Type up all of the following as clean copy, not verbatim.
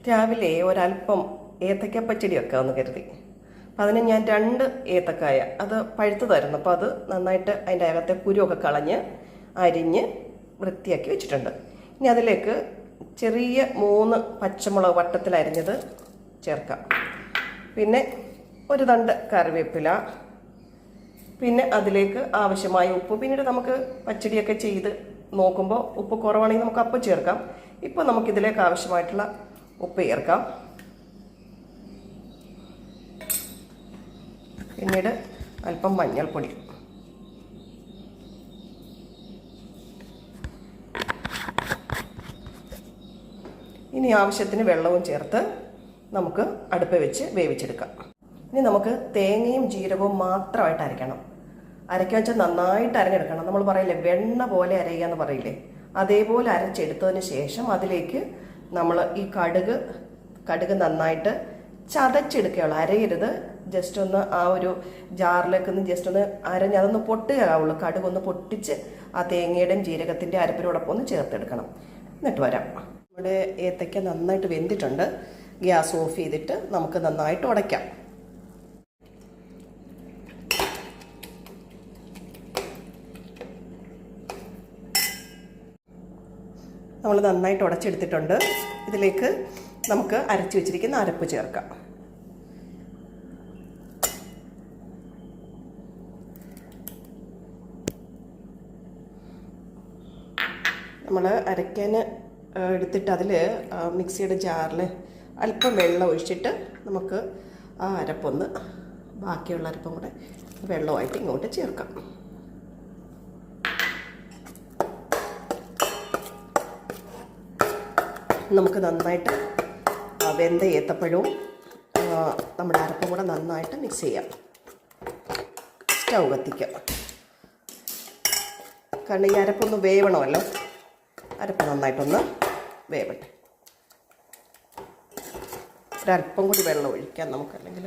രാവിലെ ഒരല്പം ഏത്തയ്ക്കപ്പച്ചടി വെക്കാമെന്ന് കരുതി. അപ്പം അതിന് ഞാൻ 2 ഏത്തക്കായ അത് പഴുത്തതായിരുന്നു. അപ്പോൾ അത് നന്നായിട്ട് അതിൻ്റെ അകത്തെ കുരുവൊക്കെ കളഞ്ഞ് അരിഞ്ഞ് വൃത്തിയാക്കി വെച്ചിട്ടുണ്ട്. ഇനി അതിലേക്ക് ചെറിയ 3 പച്ചമുളക് വട്ടത്തിൽ അരിഞ്ഞത് ചേർക്കാം. പിന്നെ ഒരു തണ്ട് കറിവേപ്പില, പിന്നെ അതിലേക്ക് ആവശ്യമായ ഉപ്പ്. പിന്നീട് നമുക്ക് പച്ചടിയൊക്കെ ചെയ്ത് നോക്കുമ്പോൾ ഉപ്പ് കുറവാണെങ്കിൽ നമുക്ക് അപ്പം ചേർക്കാം. ഇപ്പോൾ നമുക്കിതിലേക്ക് ആവശ്യമായിട്ടുള്ള ഉപ്പ് ചേർക്കാം. പിന്നീട് അല്പം മഞ്ഞൾപ്പൊടി, ഇനി ആവശ്യത്തിന് വെള്ളവും ചേർത്ത് നമുക്ക് അടുപ്പ് വെച്ച് വേവിച്ചെടുക്കാം. ഇനി നമുക്ക് തേങ്ങയും ജീരകവും മാത്രമായിട്ട് അരയ്ക്കണം. അരയ്ക്കുക വെച്ചാൽ നന്നായിട്ട് അരഞ്ഞെടുക്കണം. നമ്മൾ പറയില്ലേ വെണ്ണ പോലെ അരയുക എന്ന് പറയില്ലേ, അതേപോലെ അരച്ചെടുത്തതിന് ശേഷം അതിലേക്ക് നമ്മൾ ഈ കടുക് നന്നായിട്ട് ചതച്ചെടുക്കുകയുള്ളൂ, അരയരുത്. ജസ്റ്റ് ഒന്ന് ആ ഒരു ജാറിലേക്ക് ഒന്ന് ജസ്റ്റ് ഒന്ന് അരഞ്ഞ് അതൊന്ന് പൊട്ടുകയാവുള്ളൂ. കടുകൊന്ന് പൊട്ടിച്ച് ആ തേങ്ങയുടെയും ജീരകത്തിൻ്റെ അരപ്പിനോടൊപ്പം ഒന്ന് ചേർത്തെടുക്കണം. എന്നിട്ട് വരാം. നമ്മുടെ ഏത്തയ്ക്ക നന്നായിട്ട് വെന്തിട്ടുണ്ട്. ഗ്യാസ് ഓഫ് ചെയ്തിട്ട് നമുക്ക് നന്നായിട്ട് ഉടയ്ക്കാം. നമ്മൾ നന്നായിട്ട് ഉടച്ചെടുത്തിട്ടുണ്ട്. ഇതിലേക്ക് നമുക്ക് അരച്ചു വെച്ചിരിക്കുന്ന അരപ്പ് ചേർക്കാം. നമ്മൾ അരയ്ക്കാൻ എടുത്തിട്ട് അതിൽ മിക്സിയുടെ ജാറിൽ അല്പം വെള്ളം ഒഴിച്ചിട്ട് നമുക്ക് ആ അരപ്പൊന്ന് ബാക്കിയുള്ള അരപ്പും കൂടെ വെള്ളമായിട്ട് ഇങ്ങോട്ട് ചേർക്കാം. നമുക്ക് നന്നായിട്ട് വെന്ത ഏത്തപ്പഴവും നമ്മുടെ അരപ്പും കൂടെ നന്നായിട്ട് മിക്സ് ചെയ്യാം. സ്റ്റൗ കത്തിക്കാം. കാരണം ഈ അരപ്പൊന്ന് വേവണമല്ലോ. അരപ്പ് നന്നായിട്ടൊന്ന് വേവട്ടെ. ഒരല്പം കൂടി വെള്ളം ഒഴിക്കാം നമുക്ക്, അല്ലെങ്കിൽ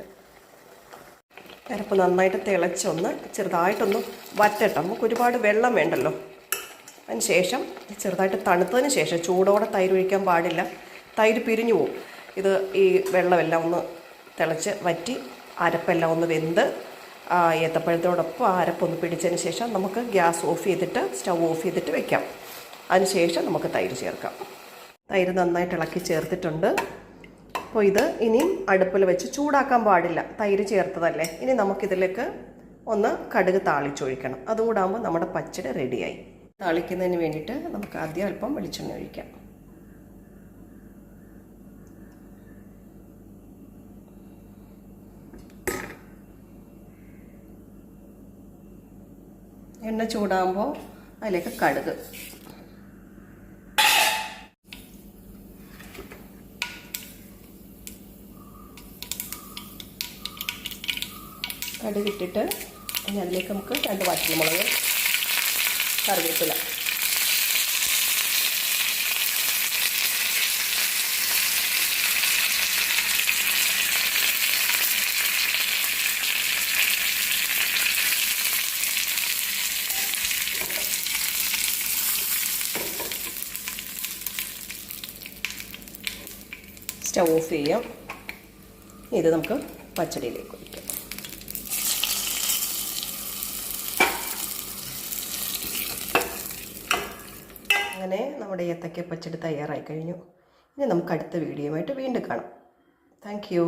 അരപ്പ് നന്നായിട്ട് തിളച്ചൊന്ന് ചെറുതായിട്ടൊന്ന് വറ്റട്ടെ. നമുക്ക് ഒരുപാട് വെള്ളം വേണ്ടല്ലോ. അതിന് ശേഷം ചെറുതായിട്ട് തണുത്തതിന് ശേഷം, ചൂടോടെ തൈര് ഒഴിക്കാൻ പാടില്ല, തൈര് പിരിഞ്ഞു പോകും. ഇത് ഈ വെള്ളമെല്ലാം ഒന്ന് തിളച്ച് വറ്റി അരപ്പെല്ലാം ഒന്ന് വെന്ത് ഏത്തപ്പഴത്തോടൊപ്പം ആ അരപ്പൊന്ന് പിടിച്ചതിന് ശേഷം നമുക്ക് ഗ്യാസ് ഓഫ് ചെയ്തിട്ട് സ്റ്റൗ ഓഫ് ചെയ്തിട്ട് വെക്കാം. അതിന് ശേഷം നമുക്ക് തൈര് ചേർക്കാം. തൈര് നന്നായിട്ട് ഇളക്കി ചേർത്തിട്ടുണ്ട്. അപ്പോൾ ഇത് ഇനിയും അടുപ്പിൽ വെച്ച് ചൂടാക്കാൻ പാടില്ല, തൈര് ചേർത്തതല്ലേ. ഇനി നമുക്കിതിലേക്ക് ഒന്ന് കടുക് താളിച്ചൊഴിക്കണം. അതുകൂടാകുമ്പോൾ നമ്മുടെ പച്ചടി റെഡിയായി. താളിക്കുന്നതിന് വേണ്ടിയിട്ട് നമുക്ക് ആദ്യം അല്പം വെളിച്ചെണ്ണ ഒഴിക്കാം. എണ്ണ ചൂടാകുമ്പോൾ അതിലേക്ക് കടുക്, ഇട്ടിട്ട് ഇനി അതിലേക്ക് നമുക്ക് 2 വറ്റൽമുളക്, കറിവേപ്പില, സ്റ്റൗ ഓഫ് ചെയ്യാം. ഇത് നമുക്ക് പച്ചടിയിലേക്ക് ഒഴിക്കാം. അങ്ങനെ നമ്മുടെ ഏത്തയ്ക്ക പച്ചടി തയ്യാറായി കഴിഞ്ഞു. ഇനി നമുക്ക് അടുത്ത വീഡിയോയുമായിട്ട് വീണ്ടും കാണാം. Thank you.